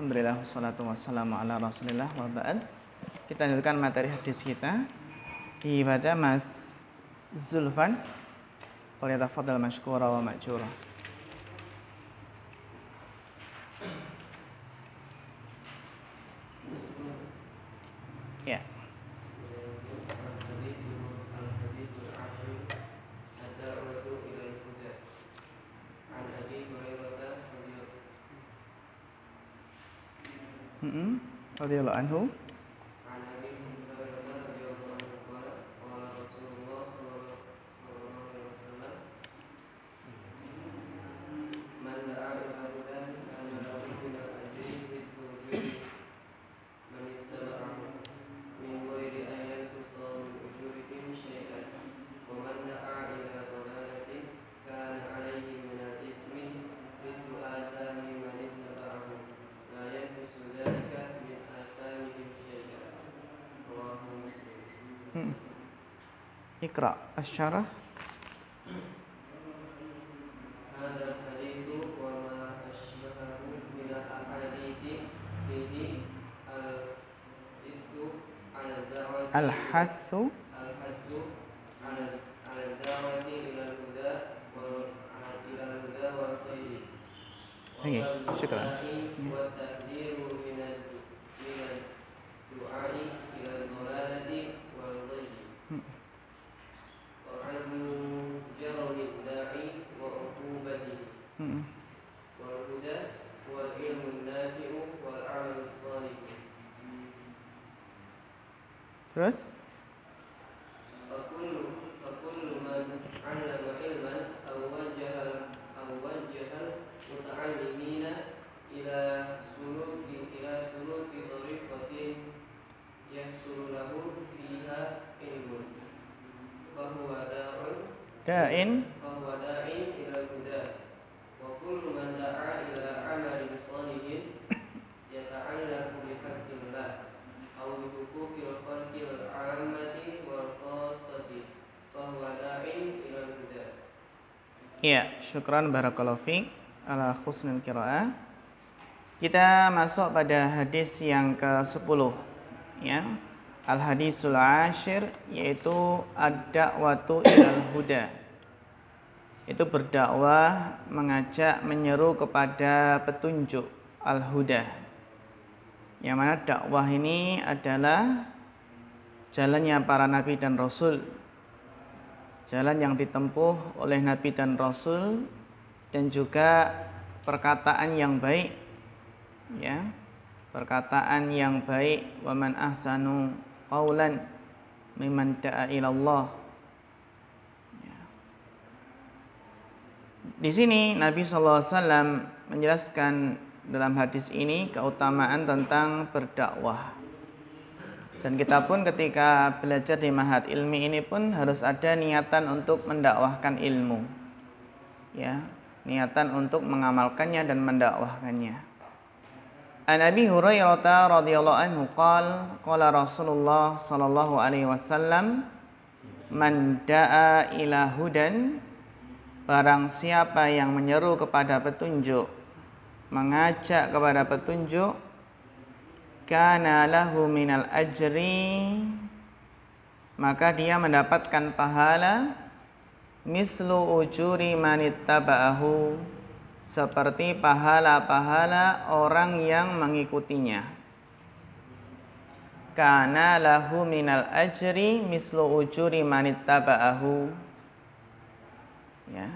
Alhamdulillah wassalatu wassalamu ala Rasulillah wa ba'd. Kita lanjutkan materi hadis kita. Dibaca Mas Zulfan. Falyatafaddal mashkura wa ma'jura. Ya. Radhiyallahu anhu. Iqra asy-syarah. Al-hathu Oke, syukran. Terus da'in Ya, syukran barakallahu fiik ala husnil qiraah. Kita masuk pada hadis yang ke-10 ya. Al-hadisul ashir, yaitu ad-da'watu ilal huda. Itu berdakwah, mengajak, menyeru kepada petunjuk al-huda. Yang mana dakwah ini adalah jalannya para nabi dan rasul. Jalan yang ditempuh oleh nabi dan rasul, dan juga perkataan yang baik ya. Perkataan yang baik, wa man ahsanu qaulan mimman da'a ila Allah. Ya. Di sini Nabi SAW menjelaskan dalam hadis ini keutamaan tentang berdakwah. Dan kita pun ketika belajar di Ma'had Ilmi ini pun harus ada niatan untuk mendakwahkan ilmu. Ya, niatan untuk mengamalkannya dan mendakwahkannya. An Abi Hurairah radhiyallahu anhu qala Rasulullah sallallahu alaihi wasallam, man da'a ila hudan, barang siapa yang menyeru kepada petunjuk, mengajak kepada petunjuk, kana lahu minal ajri, maka dia mendapatkan pahala mislu ujuri manittaba'ahu, seperti pahala-pahala orang yang mengikutinya. Kana lahu minal ajri mislu ujuri manittaba'ahu. Ya.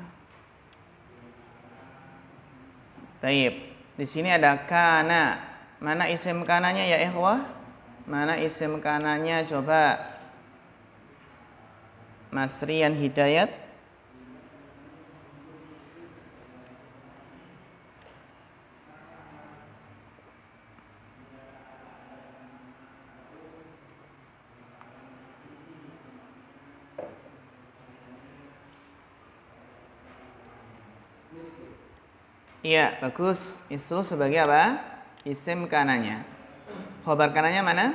Baik. Di sini ada kana. Mana isim kananya ya ikhwah? Mana isim kananya? Coba Mas Rian Hidayat. Iya, bagus. Itu sebagai apa? Isim kananya. Khobar kananya mana?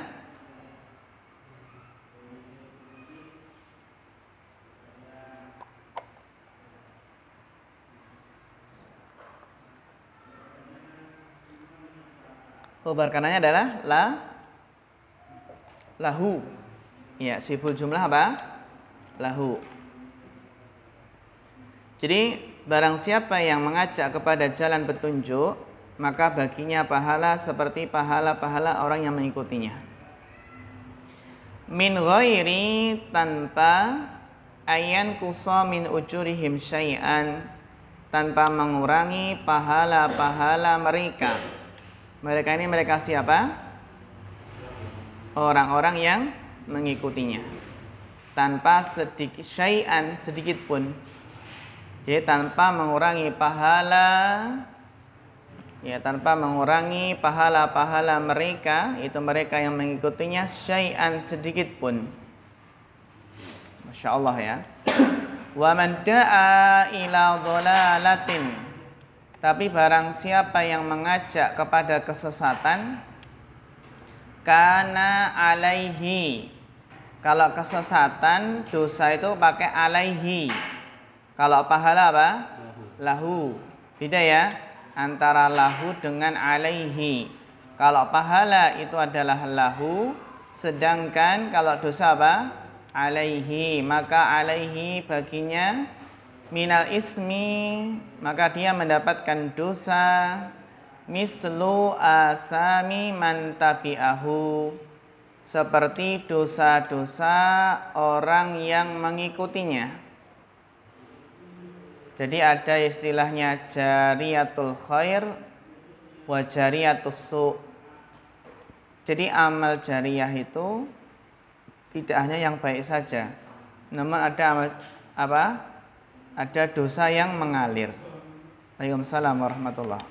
Khobar kanannya adalah lahu. Ya, siful jumlah apa? Lahu. Jadi barang siapa yang mengajak kepada jalan petunjuk, maka baginya pahala seperti pahala-pahala orang yang mengikutinya. Min ghairi, tanpa ayan kusa min ujurihim syai'an, tanpa mengurangi pahala-pahala mereka. Mereka ini mereka siapa? Orang-orang yang mengikutinya. Tanpa sedikit syai'an, sedikit pun. Jadi tanpa mengurangi pahala, ya, tanpa mengurangi pahala-pahala mereka, itu mereka yang mengikutinya, syai'an, sedikit pun. Masya Allah ya. Wa man da'a ila dhalalatin, tapi barang siapa yang mengajak kepada kesesatan, kana alaihi. Kalau kesesatan, dosa itu pakai alaihi. Kalau pahala apa? Lahu. Beda ya antara lahu dengan alaihi. Kalau pahala itu adalah lahu, sedangkan kalau dosa apa? Alaihi. Maka alaihi baginya minal ismi, maka dia mendapatkan dosa mislu asami man tabi'ahu, seperti dosa-dosa orang yang mengikutinya. Jadi ada istilahnya jariyatul khair wa jariyatus su'. Jadi amal jariyah itu tidak hanya yang baik saja, namun ada amal apa? Ada dosa yang mengalir. Waalaikumsalam warahmatullahi.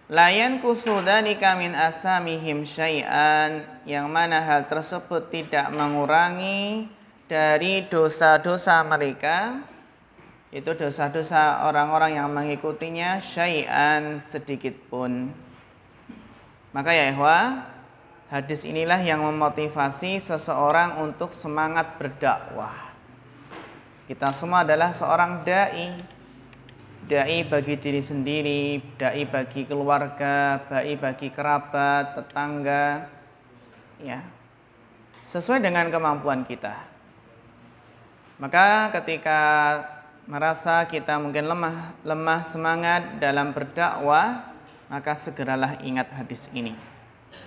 Layan kusudalika min asamihim syai'an, yang mana hal tersebut tidak mengurangi dari dosa-dosa mereka, itu dosa-dosa orang-orang yang mengikutinya, syai'an, sedikit pun. Maka ya ikhwah, hadis inilah yang memotivasi seseorang untuk semangat berdakwah. Kita semua adalah seorang da'i. Da'i bagi diri sendiri, da'i bagi keluarga, da'i bagi kerabat, tetangga, ya, sesuai dengan kemampuan kita. Maka ketika merasa kita mungkin lemah semangat dalam berdakwah, maka segeralah ingat hadis ini.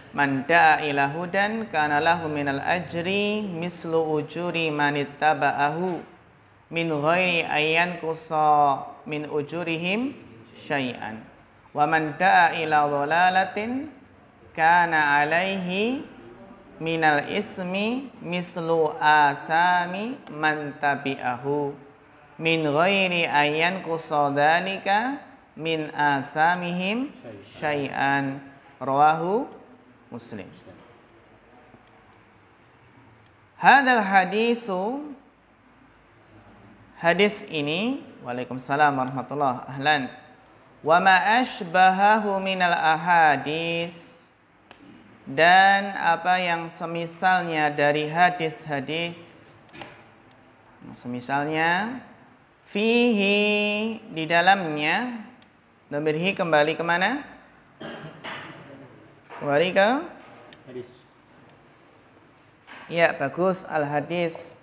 Man da'a ila hudan kana lahu minal ajri mislu ujuri man ittaba'ahu min ghairi ayyan kusa min ujurihim syai'an. Wa man da'a ila dhalalatin kana alaihi minal ismi mislu asami man tabi'ahu min ghairi ayyan kusadalika min asamihim syai'an. Rawahu Muslim. Hadal hadisu, hadis ini, waalaikumsalam warahmatullahi ahlan, wa ma ashbahahu minal ahadis, dan apa yang semisalnya dari hadis-hadis, semisalnya fihi, di dalamnya, dhamirhi kembali kemana? Kembali ke hadis. Ya, bagus, al hadis.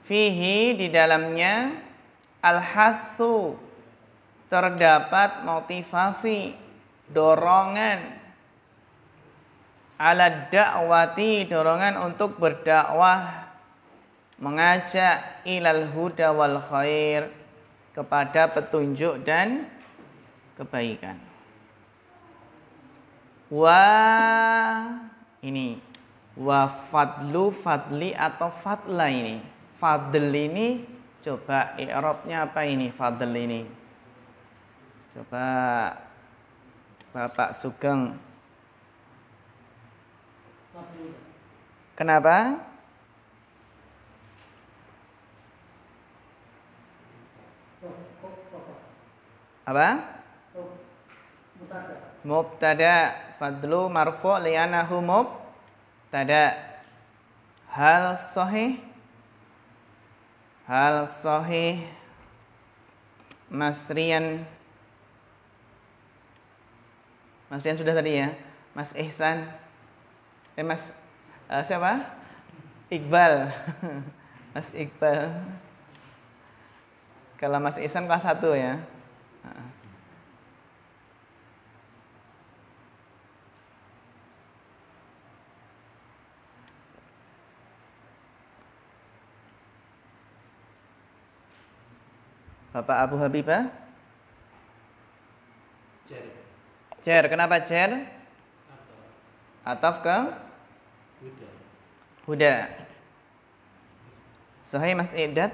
Fihi, di dalamnya, al hathu, terdapat motivasi, dorongan, ala da'wati, dorongan untuk berdakwah, mengajak ilal huda wal khair, kepada petunjuk dan kebaikan. Ini fadlu, fadli atau fadla ini. Fadl ini coba i'rabnya apa ini fadl ini? Coba Bapak Sugeng. Kenapa? Apa? Mubtada. Fadlu marfu' li'annahu mubtada. Hal sahih masriyan Mas Dian sudah tadi ya. Mas Ihsan. Mas siapa? Iqbal. Mas Iqbal. Kalau Mas Ihsan kelas 1 ya. Bapak Abu Habibah? Jer. Kenapa jer? Ataf ke? Huda. Sahih Mas Idat?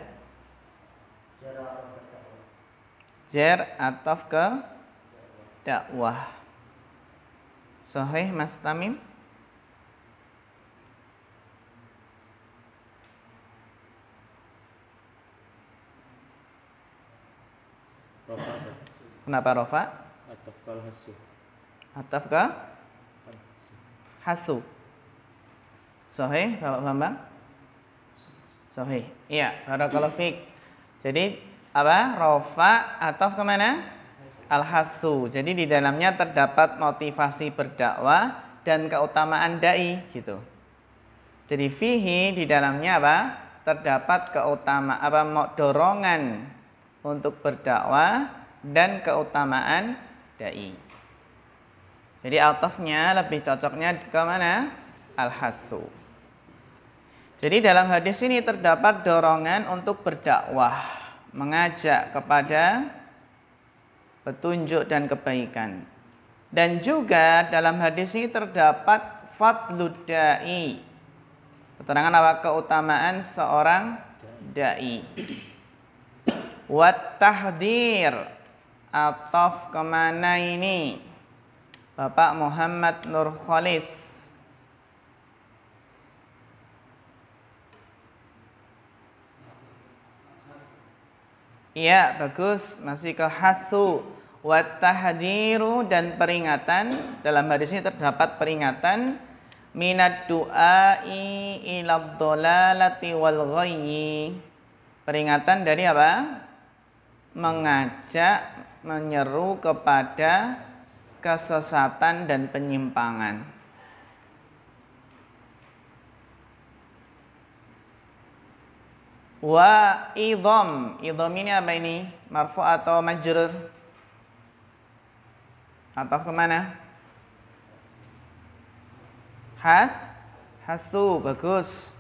Jer ataf ke dakwah. Sahih Mas Tamim? Kenapa rofa? Ataf ke hasu. Sahih Bapak Bambang? Sahih. Iya, barakallahu fiik. Jadi apa? Rofa ataf kemana? Al-hasu. Jadi di dalamnya terdapat motivasi berdakwah dan keutamaan dai gitu. Jadi fihi di dalamnya apa? Terdapat dorongan untuk berdakwah dan keutamaan dai. Jadi atafnya lebih cocoknya ke mana? Al-hasu. Jadi dalam hadis ini terdapat dorongan untuk berdakwah, mengajak kepada petunjuk dan kebaikan. Dan juga dalam hadis ini terdapat fadlud da'i. Keterangan apa? Keutamaan seorang da'i. Wat tahdir. Ataf kemana ini? Bapak Muhammad Nur Khalis. Iya, bagus. Masih ke hatsu wa tahdiru dan peringatan. Dalam hadis ini terdapat peringatan minad du'ai ila dhalalati wal ghayyi. Peringatan dari apa? Mengajak, menyeru kepada kesesatan dan penyimpangan. Wa idham. Idham ini apa ini? Marfu atau majrur? Atau kemana? Hasu. Bagus.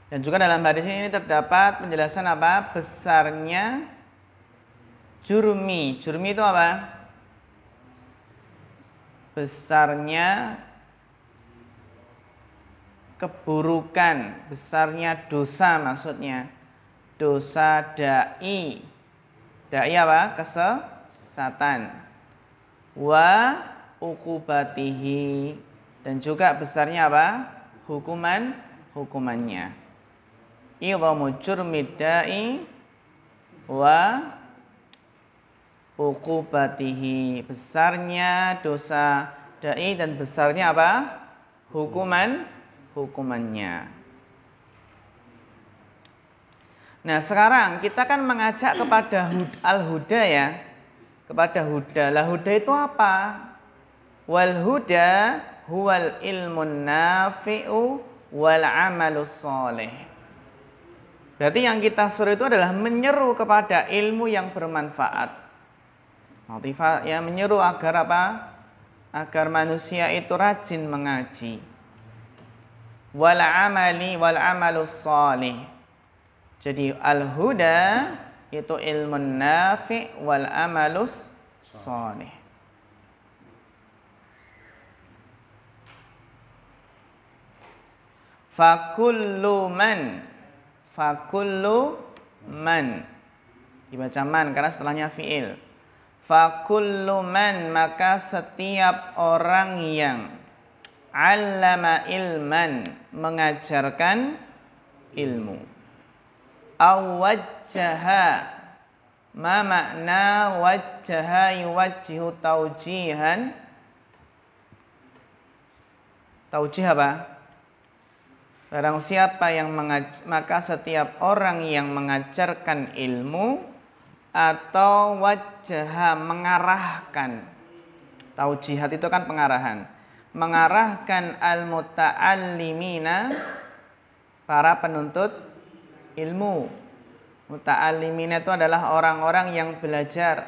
Dan juga dalam hadis ini terdapat penjelasan apa? Besarnya jurmi. Jurmi itu apa? Besarnya keburukan, besarnya dosa maksudnya. Dosa da'i. Da'i apa? Kesesatan. Wa uqubatihi. Dan juga besarnya apa? Hukumannya. Idhamu jurmid da'i wa uqubatihi. Besarnya dosa da'i dan besarnya apa? Hukumannya. Nah sekarang kita kan mengajak kepada al-huda ya. Kepada huda. Lah huda itu apa? Wal huda huwal ilmun nafi'u wal amalus soleh. Berarti yang kita suruh itu adalah menyeru kepada ilmu yang bermanfaat. Ya, menyeru agar apa? Agar manusia itu rajin mengaji. Wal amalus soleh. Jadi al-huda itu ilmun nafi' wal amalus shalih. Fakullu man dibaca man karena setelahnya fi'il. Fakullu man, maka setiap orang yang allama ilman, mengajarkan ilmu. Awajjaha, ma makna wajjaha yuwajjihu taujihan? Taujih apa? Barang siapa yang maka setiap orang yang mengajarkan ilmu atau wajjaha, mengarahkan. Tahu jihad itu kan pengarahan. Mengarahkan al-muta'allimina, para penuntut ilmu. Muta'allimina itu adalah orang-orang yang belajar.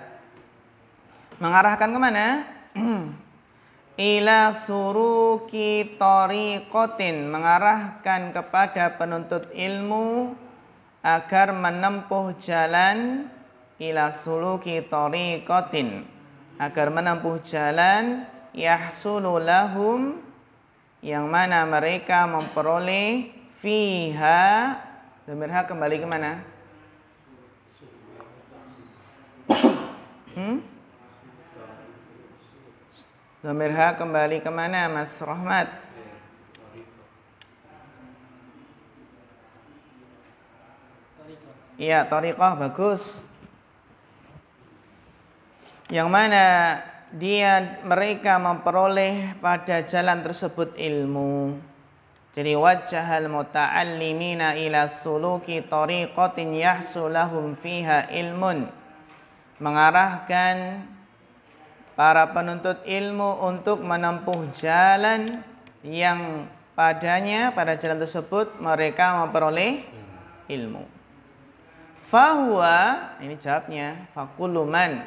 Mengarahkan kemana? Ila suruki tariqatin, mengarahkan kepada penuntut ilmu agar menempuh jalan, ila suluki tariqatin, agar menempuh jalan, yahsulu lahum, yang mana mereka memperoleh, fiha, dhamirha kembali ke mana? Dhamirha kembali ke mana, Mas Rahmat? Iya, tariqah, bagus. Yang mana mereka memperoleh pada jalan tersebut ilmu. Jadi wajhal muta'allimina ila suluki tariqatin yahsulahum fiha ilmun. Mengarahkan para penuntut ilmu untuk menempuh jalan yang padanya, pada jalan tersebut mereka memperoleh ilmu. Fahuwa, ini jawabnya, fakuluman,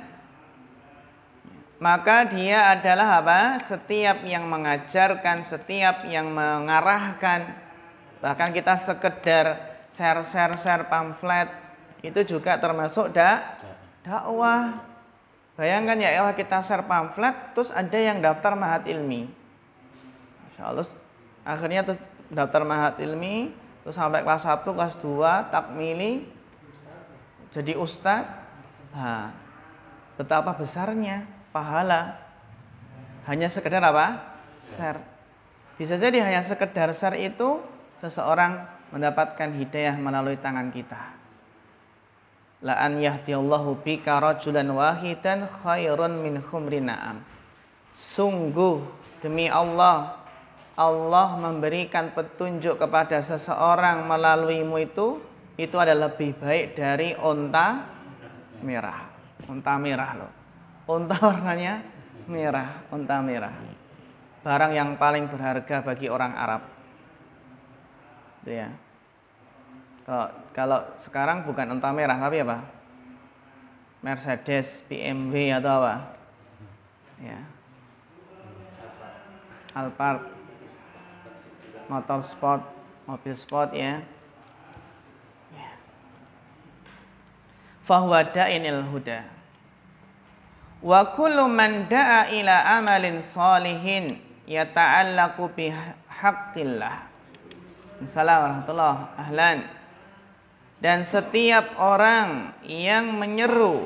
maka dia adalah apa? Setiap yang mengajarkan, setiap yang mengarahkan. Bahkan kita sekedar share pamflet, itu juga termasuk dakwah. Bayangkan ya Allah, kita share pamflet, terus ada yang daftar mahat ilmi. Masya Allah, akhirnya terus daftar mahat ilmi, terus sampai kelas 1, kelas 2, takmili, jadi ustadz. Nah, betapa besarnya pahala hanya sekedar apa? Share. Bisa jadi hanya sekedar share itu seseorang mendapatkan hidayah melalui tangan kita. La an yahdiyallahu bika rajulan wahidan khairun min khumrin na'am. Sungguh demi Allah, Allah memberikan petunjuk kepada seseorang melaluimu itu adalah lebih baik dari unta merah. Unta merah loh. Unta warnanya merah, unta merah. Barang yang paling berharga bagi orang Arab. Itu ya. Kalau sekarang bukan unta merah tapi apa? Mercedes, BMW atau apa? Ya. Alphard, motor sport, mobil sport ya. Fahuwa da'inil huda. Wa kullu man da'a ila amalin salihin yata'allaqu bihaqqillah. Assalamualaikum warahmatullahi wabarakatuh. Dan setiap orang yang menyeru,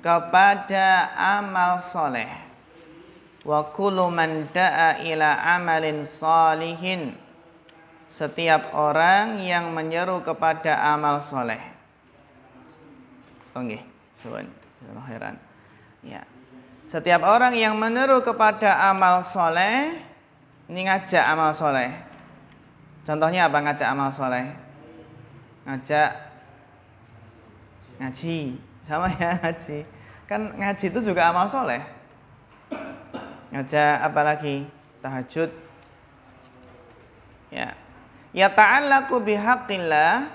kepada amal soleh, wa kullu man da'a ila amalin salihin, setiap orang yang menyeru kepada amal soleh. Oke, khairan. Ya. Setiap orang yang menyeru kepada amal soleh, ini ngajak amal soleh. Contohnya apa ngajak amal soleh? Ngajak ngaji, sama ya ngaji. Kan ngaji itu juga amal soleh. Ngajak apa lagi? Tahajud. Ya. Ya ta'allaqu bihaqqillah,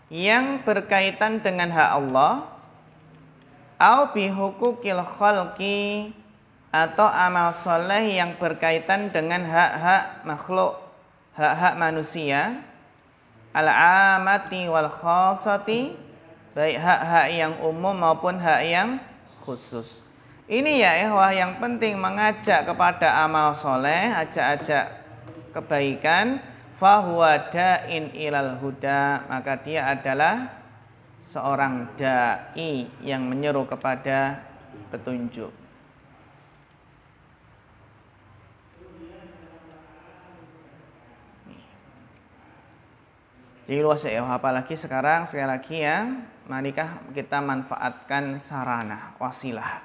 yang berkaitan dengan hak Allah, au bihuquqil khalqi, atau amal soleh yang berkaitan dengan hak-hak makhluk, hak-hak manusia, al-amati wal khasati, baik hak-hak yang umum maupun hak yang khusus. Ini ya ikhwah yang penting, mengajak kepada amal soleh, ajak-ajak kebaikan, fahuwa da'in ilal huda, maka dia adalah seorang da'i yang menyeru kepada petunjuk. Jadi luas ya, apalagi sekarang sekali lagi ya, marikah kita manfaatkan sarana, wasilah.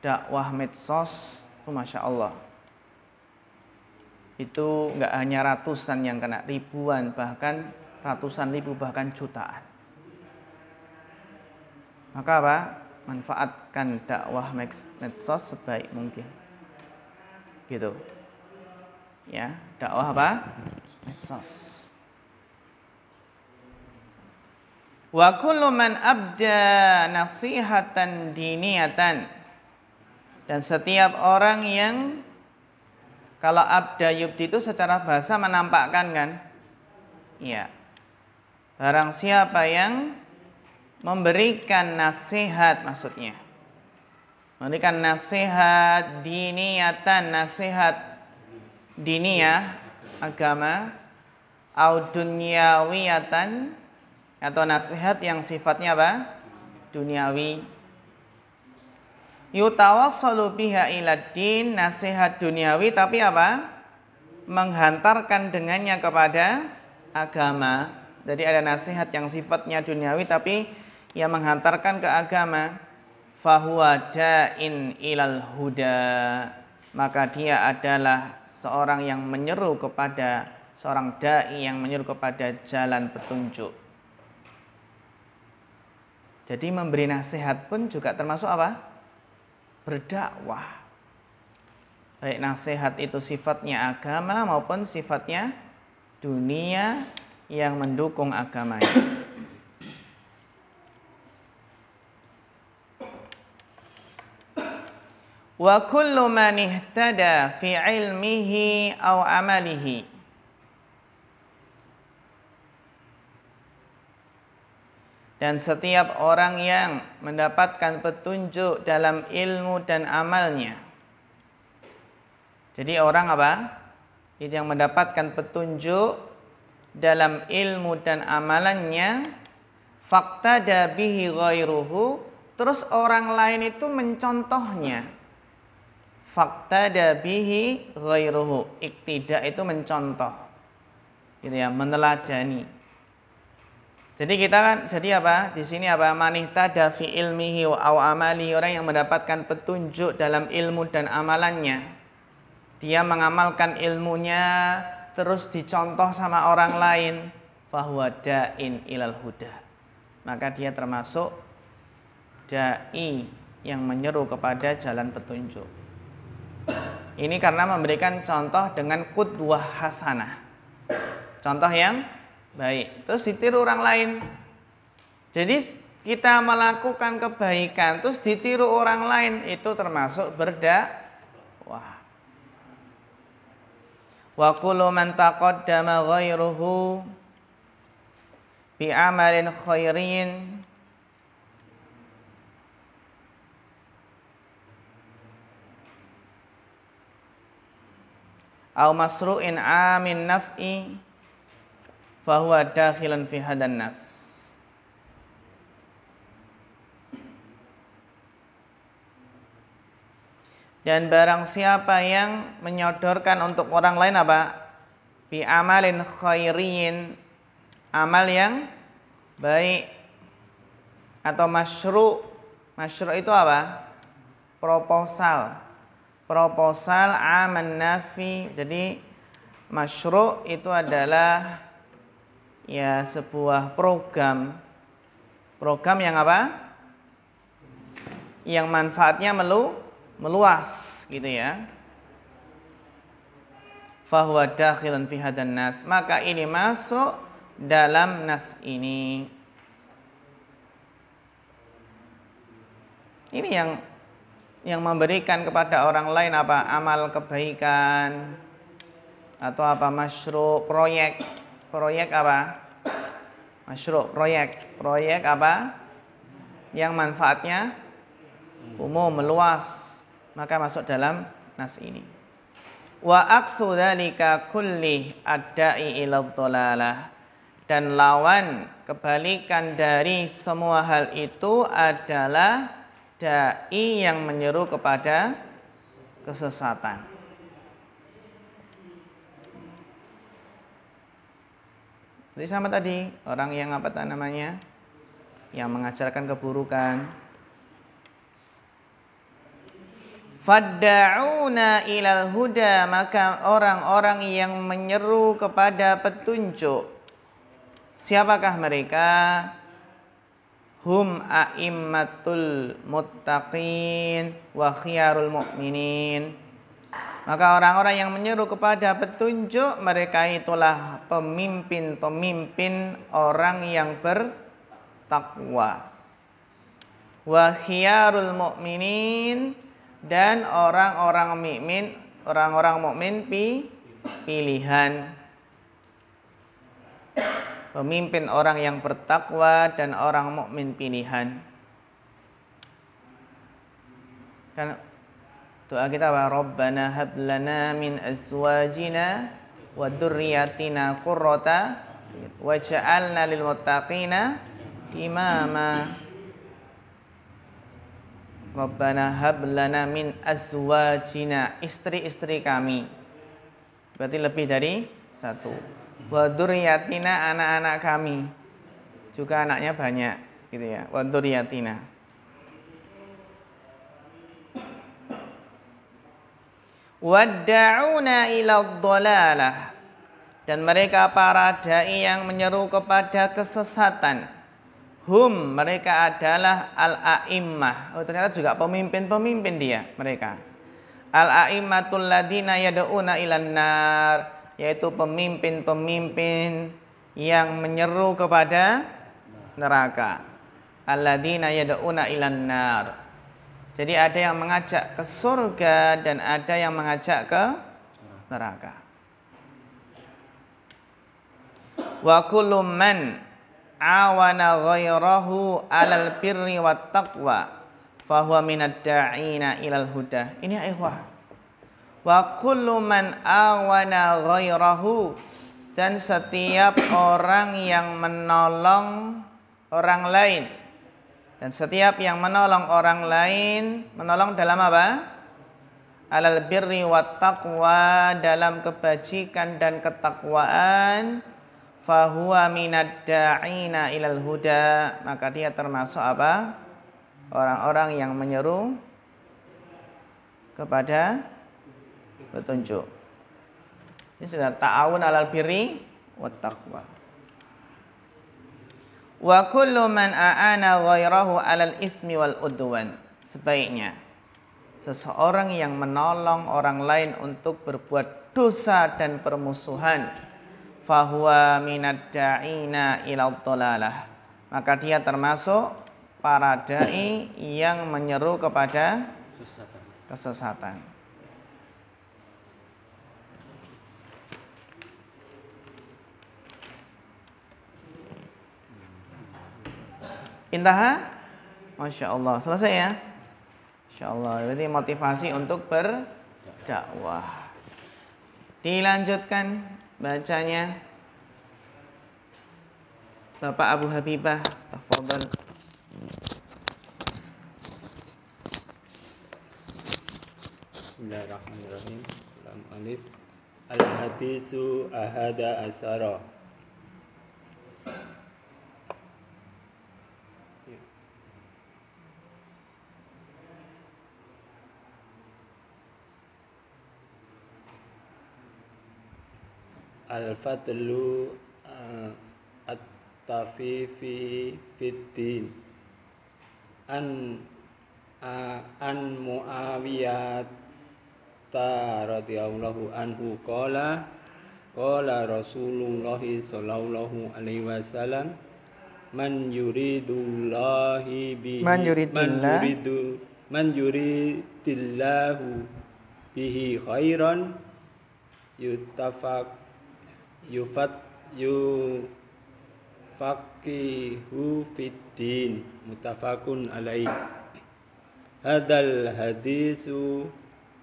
Dakwah medsos itu Masya Allah. Itu nggak hanya ratusan yang kena, ribuan, bahkan ratusan ribu, bahkan jutaan. Maka apa? Manfaatkan dakwah medsos sebaik mungkin. Gitu. Ya, dakwah apa? Medsos. Wa kullu man abda nasihatan diniyatan. Dan setiap orang yang, kalau abda yubdi itu secara bahasa menampakkan kan? Iya. Barang siapa yang memberikan nasihat, maksudnya memberikan nasihat diniyatan, nasihat diniyah, agama, au dunyawiyatan, atau nasihat yang sifatnya apa? Duniawi. Yutawassalu biha ilad din, nasihat duniawi tapi apa? Menghantarkan dengannya kepada agama. Jadi ada nasihat yang sifatnya duniawi tapi ia menghantarkan ke agama. Fahuwa da'in ilal huda, maka dia adalah seorang yang menyeru kepada, seorang da'i yang menyeru kepada jalan petunjuk. Jadi memberi nasihat pun juga termasuk apa? Berdakwah. Baik nasihat itu sifatnya agama maupun sifatnya dunia yang mendukung agamanya. Wa kullu man ihtada fi ilmihi aw amalihi. Dan setiap orang yang mendapatkan petunjuk dalam ilmu dan amalnya. Jadi orang apa? Itu yang mendapatkan petunjuk dalam ilmu dan amalannya, faqtada bihi ghairuhu, terus orang lain itu mencontohnya. Faqtada bihi ghairuhu, iktida itu mencontoh. Gitu ya, meneladani. Jadi kita kan jadi apa? Di sini apa? Manihtada fi ilmihi wa amalihi, orang yang mendapatkan petunjuk dalam ilmu dan amalannya. Dia mengamalkan ilmunya terus dicontoh sama orang lain, fahuwa da'in ilal huda. Maka dia termasuk dai yang menyeru kepada jalan petunjuk. Ini karena memberikan contoh dengan qudwah hasanah. Contoh yang baik, terus ditiru orang lain. Jadi kita melakukan kebaikan terus ditiru orang lain, itu termasuk berdakwah. Wa kullu man taqaddama ghairuhu bi amalin khairin aw masru'in amin naf'i fahuwa dakhilan fi hadan nas. Dan barang siapa yang menyodorkan untuk orang lain apa? Bi amalin khairin, amal yang baik, atau masyru'. Masyru' itu apa? Proposal. Proposal aman nafi. Jadi masyru' itu adalah ya sebuah program. Program yang apa? Yang manfaatnya meluas gitu ya. Fahuwa dakhilan fi hadan nas, maka ini masuk dalam nas ini. Ini yang memberikan kepada orang lain apa? Amal kebaikan atau apa? Masyru', proyek apa? Masyru', proyek apa? Yang manfaatnya umum, meluas, maka masuk dalam nas ini. Wa aqsu dzalika kulli adda'i ila dhalalah, dan lawan kebalikan dari semua hal itu adalah dai yang menyeru kepada kesesatan. Jadi sama tadi, orang yang apa namanya? Yang mengajarkan keburukan. Fadda'una ilal huda, maka orang-orang yang menyeru kepada petunjuk. Siapakah mereka? hum a'immatul muttaqin wa khiyarul mu'minin. Maka orang-orang yang menyeru kepada petunjuk, mereka itulah pemimpin-pemimpin orang yang bertakwa. Wa khiyarul mu'minin, dan orang-orang mukmin pilihan. Pemimpin orang yang bertakwa dan orang mukmin pilihan. Kan doa kita wa Rabbana hab lana min azwajina wa dzurriyyatina qurrata waj'alna lil muttaqina imama. Rabbana hab lana min azwajina, istri-istri kami. Berarti lebih dari satu. Wa dzurriyyatina, anak-anak kami. Juga anaknya banyak, gitu ya. Wa dzurriyyatina. Wadda'una ila dhalalah, dan mereka para dai yang menyeru kepada kesesatan. Hum, mereka adalah al-a'immah. Oh, ternyata juga pemimpin-pemimpin mereka. Al-a'immatul ladina yad'una ilan nar, yaitu pemimpin-pemimpin yang menyeru kepada neraka. Alladzina yad'una ilan nar. Jadi ada yang mengajak ke surga dan ada yang mengajak ke neraka. Wa kullu man awana ghairahu 'alal birri wat taqwa fahuwa minad da'ina ilal huda. Ini ikhwah. Wa kullu man awana ghairahu, dan setiap orang yang menolong orang lain. Dan setiap yang menolong orang lain, menolong dalam apa? Alal birri wat taqwa, dalam kebajikan dan ketakwaan, fahuwa minad da'ina ilal huda, maka dia termasuk apa? Orang-orang yang menyeru kepada petunjuk. Ini sudah ta'awun alal birri wat taqwa. Wa kullu man a'ana ghairahu 'alal ismi wal udwan. Sebaiknya seseorang yang menolong orang lain untuk berbuat dosa dan permusuhan, fahuwa minad da'ina ila dhalalah, maka dia termasuk para dai yang menyeru kepada kesesatan. Intaha? Masya Allah. Selesai ya? Masya Allah. Jadi motivasi untuk berdakwah. Dilanjutkan bacanya. Bapak Abu Habibah, tafadhal. Bismillahirrahmanirrahim. Lam alif. Al-hadisu ahada asara. Al-fadlu at-tafifi fiddin an Muawiyah radhiyallahu anhu qala Rasulullah sallallahu alaihi wasallam man yuridullahu bihi khairan yufaqihu fiddin, muttafaqun alaih. Hadal hadisu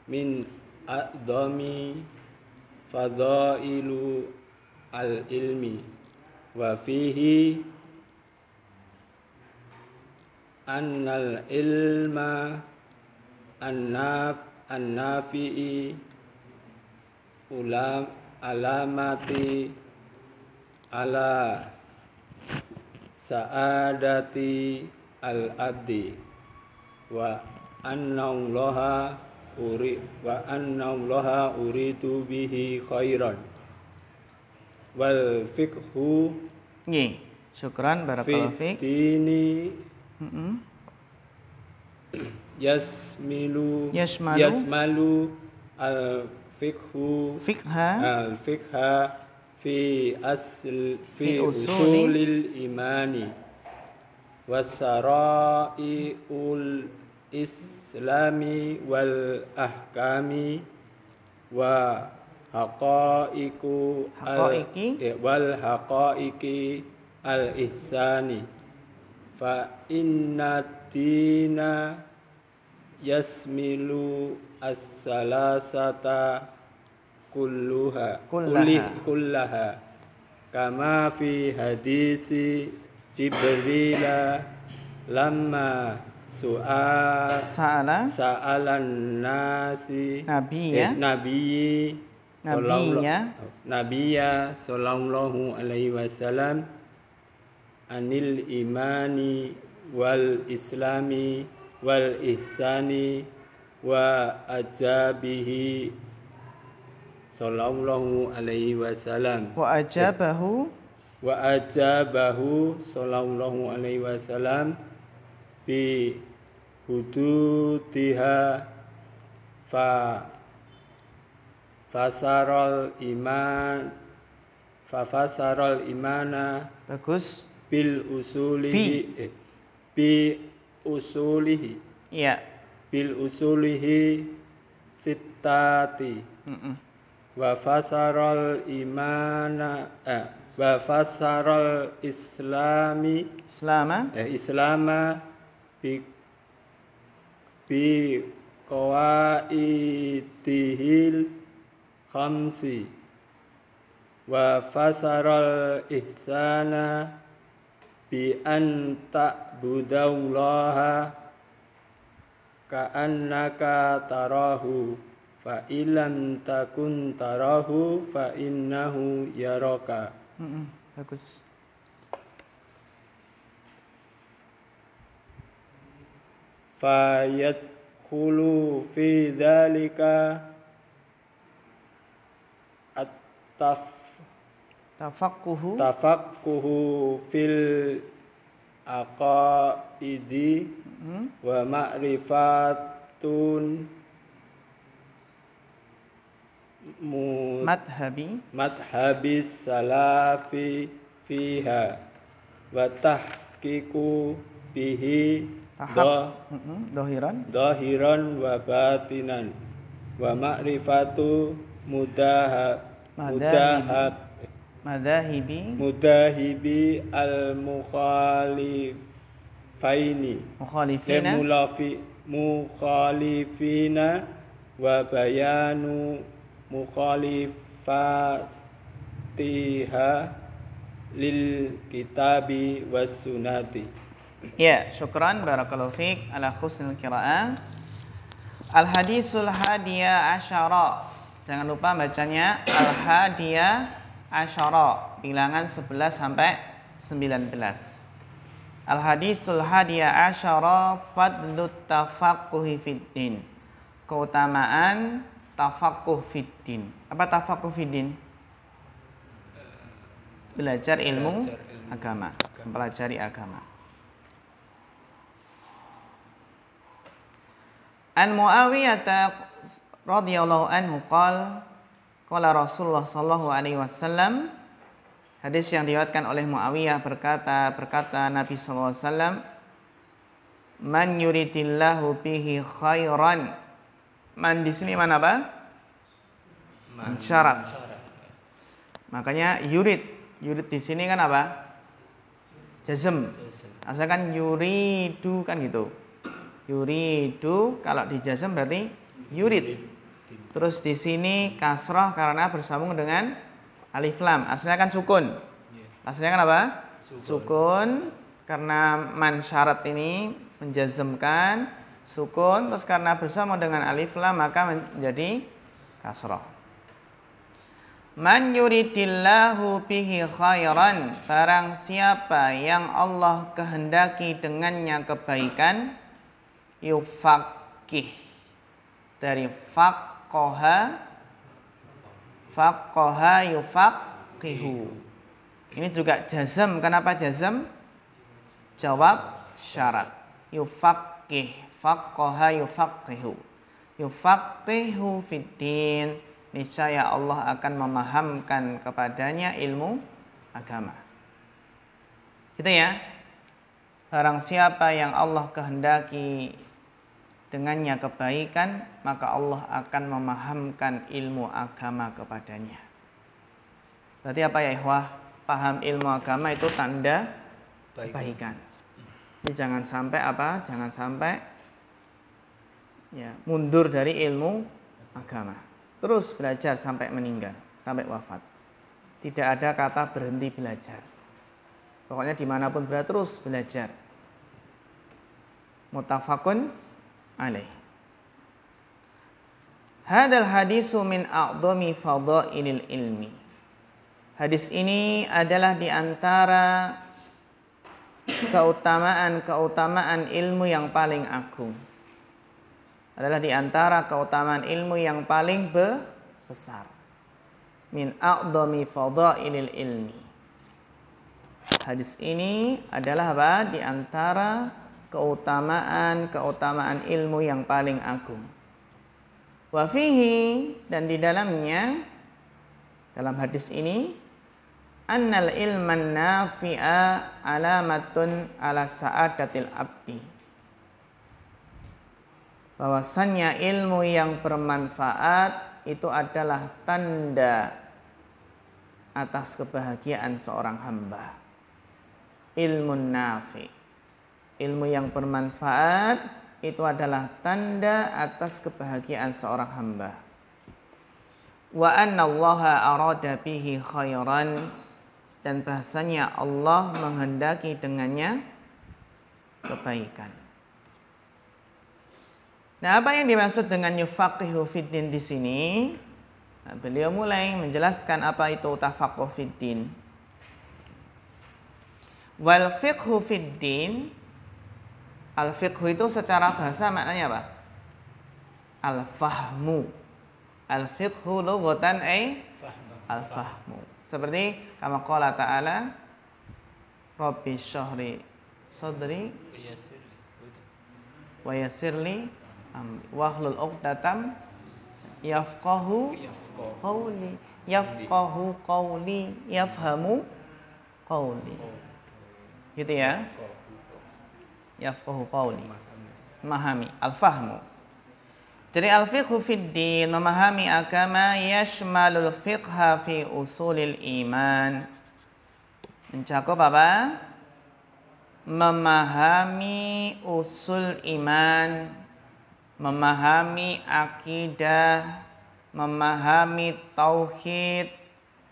min a'dhami fadailu al-ilmi wa fihi annal ilma an-nafi'i alamati ala sa'adati al-abdi wa annallaha uridu bihi khairan wal fiqhu. Nggih, Syukran barakallahu fiik. Fitini yasmalu al-fiqhu Fikha al-fiqha fi usulil imani wasara'iul islami wal ahkami wa haqaiqi al ihsani fa inna dina yasmilu as-salasata kullaha kama fi hadisi Jibril lamma sa'alan nasi nabiyya sallallahu alaihi wasallam anil imani wal islami wal ihsani wa ajabihi sallallahu alaihi wasallam wa ajabahu sallallahu alaihi wasallam bi hududiha fasaral imana bagus bil usulihi sittati wa fasaral islama bi qawaidihil khamsi wa fasaral ihsana bi an ta'budallaha ka'annaka tarahu fa illam takun tarahu fa innahu yaraka. Bagus. Fa yadkhulu fi dzalika tafaqquhu fil aqaidi wa ma'rifatun madhabis salafi fiha wa tahqiqu bihi dahiran wa batinan wa ma'rifatu mudahibi al mukhalifina wa bayanu mukhalifatiha lil kitabi was sunnati. Ya, syukran barakallahu fiik ala husnil qiraah. Al hadisul hadiya asyara. Jangan lupa bacanya al hadiya asyara, bilangan 11 sampai 19. Al hadisul hadiya asyara fadlut tafaqquhi fid din. Keutamaan tafaqquh fid din. Apa tafaqquh fid din? Belajar ilmu agama, mempelajari agama. An Muawiyah radhiyallahu anhu qala Rasulullah sallallahu alaihi wasallam, hadis yang diriwayatkan oleh Muawiyah berkata Nabi sallallahu alaihi wasallam, man yuridillahu bihi khairan. Man di sini mana apa? Syarat. Makanya yurid di sini kan apa? Jazm. Asalkan yuridu kan gitu. Yuridu kalau di jazm berarti yurid. Terus di sini kasrah karena bersambung dengan alif lam. Asalnya kan sukun. Asalnya kan apa? Sukun karena man syarat ini menjazmkan sukun, terus karena bersambung dengan alif lam maka menjadi kasrah. Man yuridillahu bihi khairan, barang siapa yang Allah kehendaki dengannya kebaikan, yufaqih, dari faqaha yufaqihu, Ini juga jazm. Kenapa jazm? Jawab syarat. Yufaqih, faqqaha yufaqihu. Yufaqihu fiddin. Niscaya Allah akan memahamkan kepadanya ilmu agama. Gitu ya. Barang siapa yang Allah kehendaki dengannya kebaikan, maka Allah akan memahamkan ilmu agama kepadanya. Berarti apa ya ikhwah? Paham ilmu agama itu tanda kebaikan. Jadi jangan sampai apa? Jangan sampai ya, mundur dari ilmu agama. Terus belajar sampai meninggal, sampai wafat. Tidak ada kata berhenti belajar. Pokoknya dimanapun berada terus belajar. Muttafaqun alaih. Hadal hadisu min a'dhami fadhailil ilmi. Hadis ini adalah di antara keutamaan ilmu yang paling agung. Adalah di antara keutamaan ilmu yang paling besar. Min a'dhami fadhailil ilmi. Hadis ini adalah apa? Di antara keutamaan ilmu yang paling agung. Wa fihi, dan di dalamnya, dalam hadis ini, annal ilman nafi'a alamatun ala sa'adatil abdi. Bahwasannya ilmu yang bermanfaat itu adalah tanda atas kebahagiaan seorang hamba. Ilmun nafi'. Ilmu yang bermanfaat itu adalah tanda atas kebahagiaan seorang hamba. Wa anna Allaha arada bihi khairan, dan bahasanya Allah menghendaki dengannya kebaikan. Nah, apa yang dimaksud dengan yufaqihu fiddin di sini? Nah, beliau mulai menjelaskan apa itu tafaqquh fiddin. Wal fiqhu fiddin, al fiqhu itu secara bahasa maknanya apa? Al fahmu. Al fiqhu lughatan al fahmu. Seperti kama qala ta'ala, Rabbi syahri sadri wa yassirli amri wahlul 'uqdatam yafqahu qawli. Yafqahu qawli, yafhamu qawli. Gitu ya. Yafqahu qawli. Memahami, al-fahmu. Jadi al-fiqhu fiddin, memahami agama, yashmalul fiqha fi usulil iman. Mencakup apa? Memahami usul iman, memahami akidah, memahami tauhid,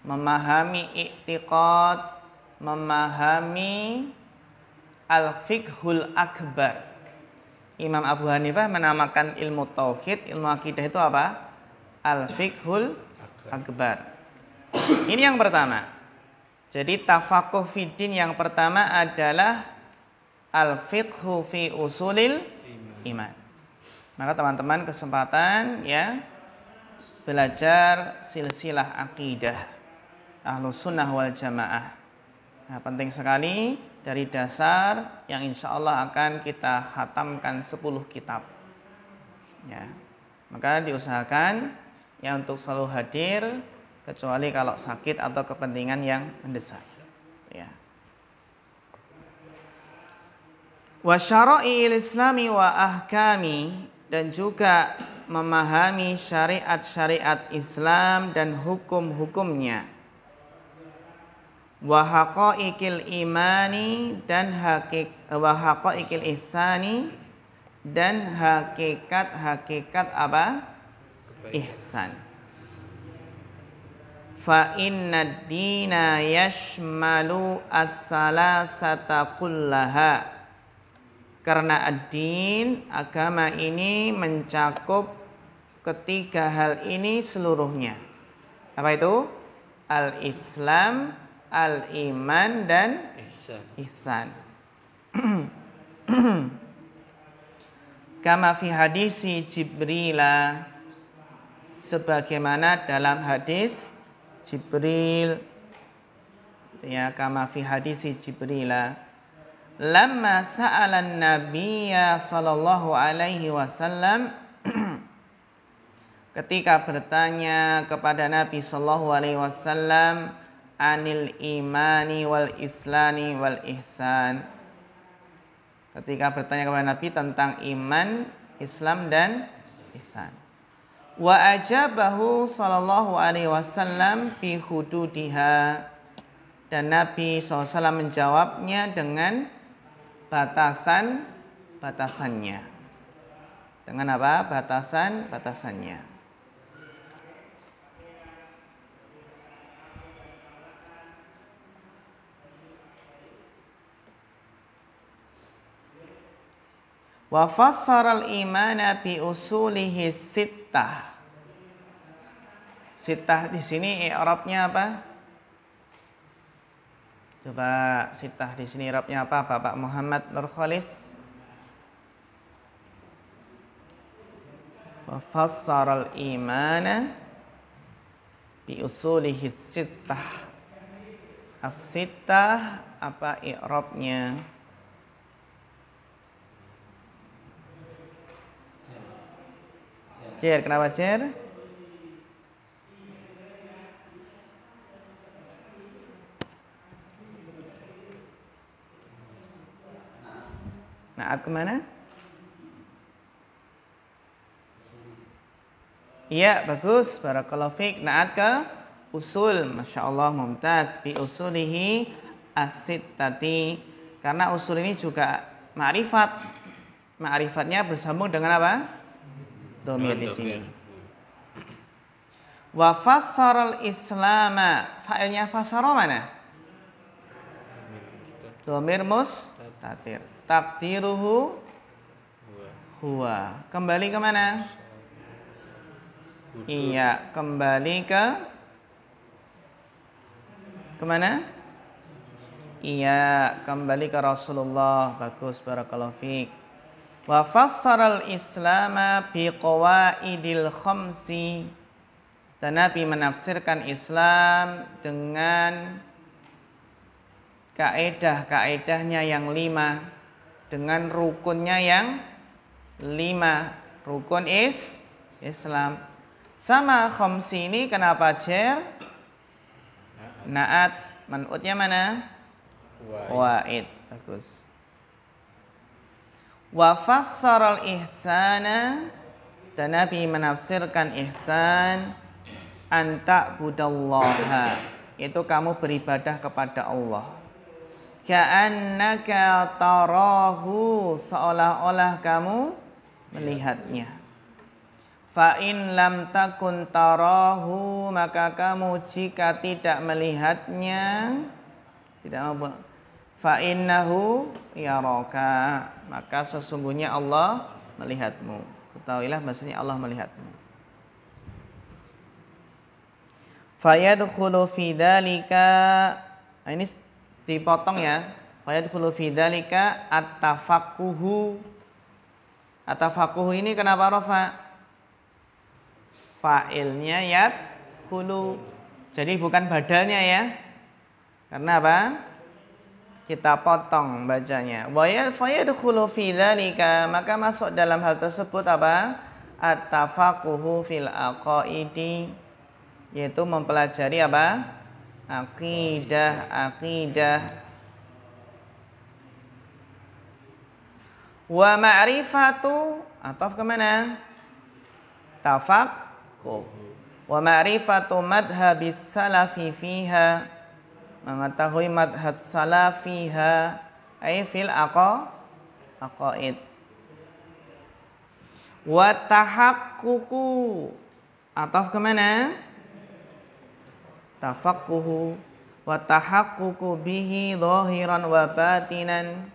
memahami i'tiqad, memahami al-fiqhul akbar. Imam Abu Hanifah menamakan ilmu tauhid, ilmu akidah itu apa? Al-fiqhul akbar. Ini yang pertama. Jadi tafaqquh fiddin yang pertama adalah al-fiqhu fi usulil iman. Maka teman-teman kesempatan ya belajar silsilah akidah Ahlus Sunnah wal Jamaah. Nah, penting sekali dari dasar yang insya Allah akan kita khatamkan 10 kitab. Ya, maka diusahakan ya untuk selalu hadir, kecuali kalau sakit atau kepentingan yang mendesak. Ya. Wa syara'i'il islami wa ahkami, dan juga memahami syariat-syariat Islam dan hukum-hukumnya. Wa haqa'iqil imani, dan wa haqa'iqil ihsani, dan hakikat-hakikat apa? Ihsan. Fa inna dina yashmalu as-salasata kullaha. Karena ad-din, agama ini mencakup ketiga hal ini seluruhnya. Apa itu? Al-Islam, al-iman, dan ihsan. Kama fi hadisi Jibril, sebagaimana dalam hadis Jibril. ya, kama fi hadisi Jibril lamma sa'ala an-nabiyya sallallahu alaihi wasallam ketika bertanya kepada Nabi sallallahu alaihi wasallam anil imani wal islami wal ihsan. Ketika bertanya kepada Nabi tentang iman, Islam dan ihsan. Wa ajabahu sallallahu alaihi wasallam bi hududiha. Dan Nabi SAW menjawabnya dengan batasannya. Dengan apa? Batasannya. Wa fassara al-imana bi usulihi sittah. Sittah di sini i'rabnya apa? Coba sittah di sini i'rabnya apa, Bapak Muhammad Nurkhalis? Wa fassara al-imana bi usulihi sittah. As-sittah apa i'rabnya? Cer, kenapa Cer? Naat kemana? Iya, bagus. Barakallahu fiik. Naat ke usul. Masya Allah, mumtaz. Bi usulihi as-sittati. Karena usul ini juga ma'rifat. Ma'rifatnya bersambung dengan apa? Dhamir di sini. Wa fassaral islama. Fa'ilnya fassara mana? Dhamir mustatir. Takdiruhu huwa. Kembali ke mana? Iya, kembali ke mana? Iya, kembali ke Rasulullah. Bagus, barakallahu fiik. Wa fassaral islama bi qawaidil khamsi. Dan Nabi menafsirkan Islam dengan kaedah-kaedahnya yang 5, dengan rukunnya yang 5. Rukun Islam. Sama khamsi ini kenapa Jer? Naat. Man'utnya mana? Waid. Bagus. Wa fassaral ihsana. Dan Nabi menafsirkan ihsan anta budallaha. Itu kamu beribadah kepada Allah. Ka'annaka tarahu, seolah-olah kamu melihatnya. Fa in lam takun tarahu, maka kamu jika tidak melihatnya, tidak apa? Fa innahu yaraka, maka sesungguhnya Allah melihatmu. Ketahuilah maksudnya Allah melihatmu. Fayadkhulu fi dzalika, ini dipotong ya. Fayadkhulu fi dzalika at-tafaqquhu. At-tafaqquhu ini kenapa rafa? Fa'ilnya yadkhulu. Jadi bukan badalnya ya. Karena apa? Kita potong bacanya. Wa fayadkhulu fi dzalika, maka masuk dalam hal tersebut apa? At-tafaqquhu fil aqaidi, yaitu mempelajari apa? Akidah. Wa ma'rifatu, ataf kemana? Tafaqquh. Wa ma'rifatu madhabis salafi fiha, mengetahui madhab salafiha, ay fil aqaid. Wa tahaqququ, ataf kemana? Tafaqquhu. Wa tahaqququ bihi zahiran wa batinan,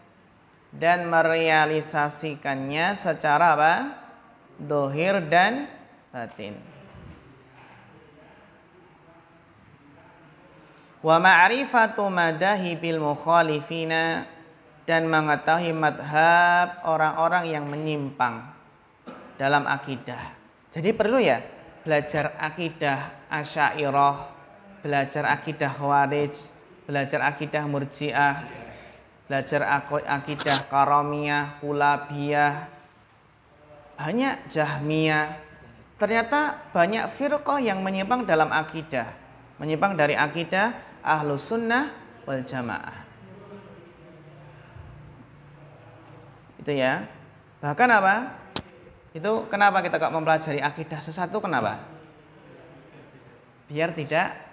dan merealisasikannya secara apa? Zahir dan batin. Wa ma'rifatu madahibil mukhalifina, dan mengetahui madhab orang-orang yang menyimpang dalam akidah. Jadi perlu ya belajar akidah Asy'ariyah, belajar akidah Khawarij, belajar akidah Murji'ah, belajar akidah Karamiyah, Kulabiyah, banyak Jahmiyah. Ternyata banyak firqah yang menyimpang dalam akidah, menyimpang dari akidah Ahlus Sunnah wal Jamaah. Itu ya. Bahkan apa? Itu kenapa kita kok mempelajari akidah sesuatu, kenapa? Biar tidak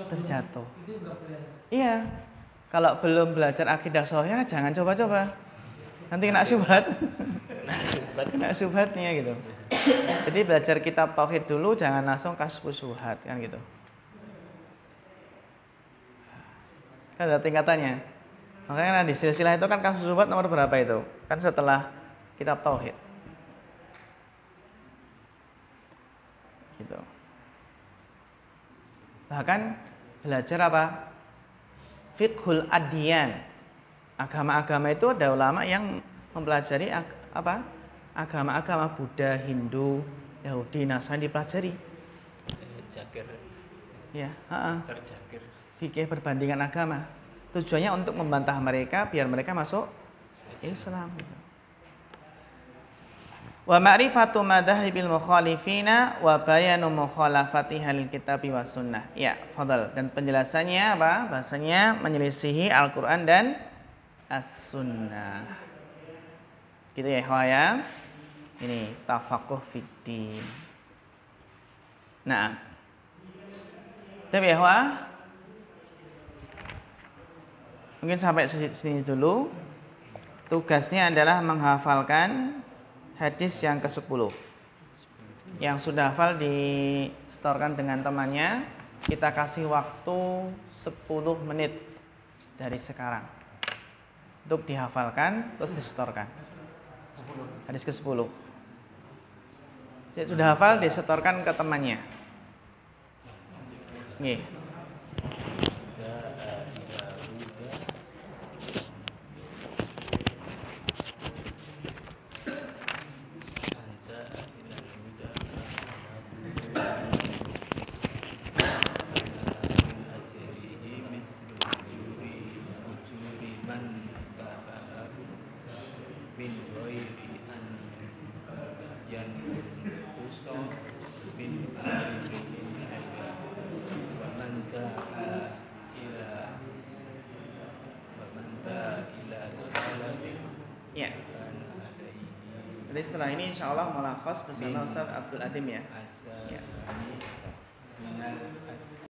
terjatuh. Iya. Kalau belum belajar akidah sahih jangan coba-coba. Nanti kena syubhat. Kena syubhatnya gitu. Jadi belajar kitab tauhid dulu, jangan langsung kasus syubhat kan gitu. Kan ada tingkatannya. Makanya di silsilah itu kan kasus syubhat nomor berapa itu? Kan setelah kitab tauhid. Gitu. Bahkan belajar apa? Fiqhul adyan. Agama-agama itu ada ulama yang mempelajari apa? Agama-agama Buddha, Hindu, Yahudi, Nasrani dipelajari. Jakir. Ya, Terjakir. fikih perbandingan agama. Tujuannya untuk membantah mereka biar mereka masuk Islam. Wa ma'rifatu madhahibil mukhalifina wa bayanu mukhalafatihha lil kitabi was sunnah. Ya, fadal. Dan penjelasannya apa? Bahasanya menyelisihi Al-Qur'an dan As-Sunnah. Gitu ya, ya. Ini tafaqquh fiddin. Nah. Tapi ya, mungkin sampai sini dulu. Tugasnya adalah menghafalkan hadis yang ke-10. Yang sudah hafal disetorkan dengan temannya. Kita kasih waktu 10 menit dari sekarang untuk dihafalkan terus disetorkan. Hadis ke-10. Jadi sudah hafal disetorkan ke temannya. Nih. Ya. Jadi setelah ini insya Allah mulakhas bersama Ustaz Abdul Adim ya.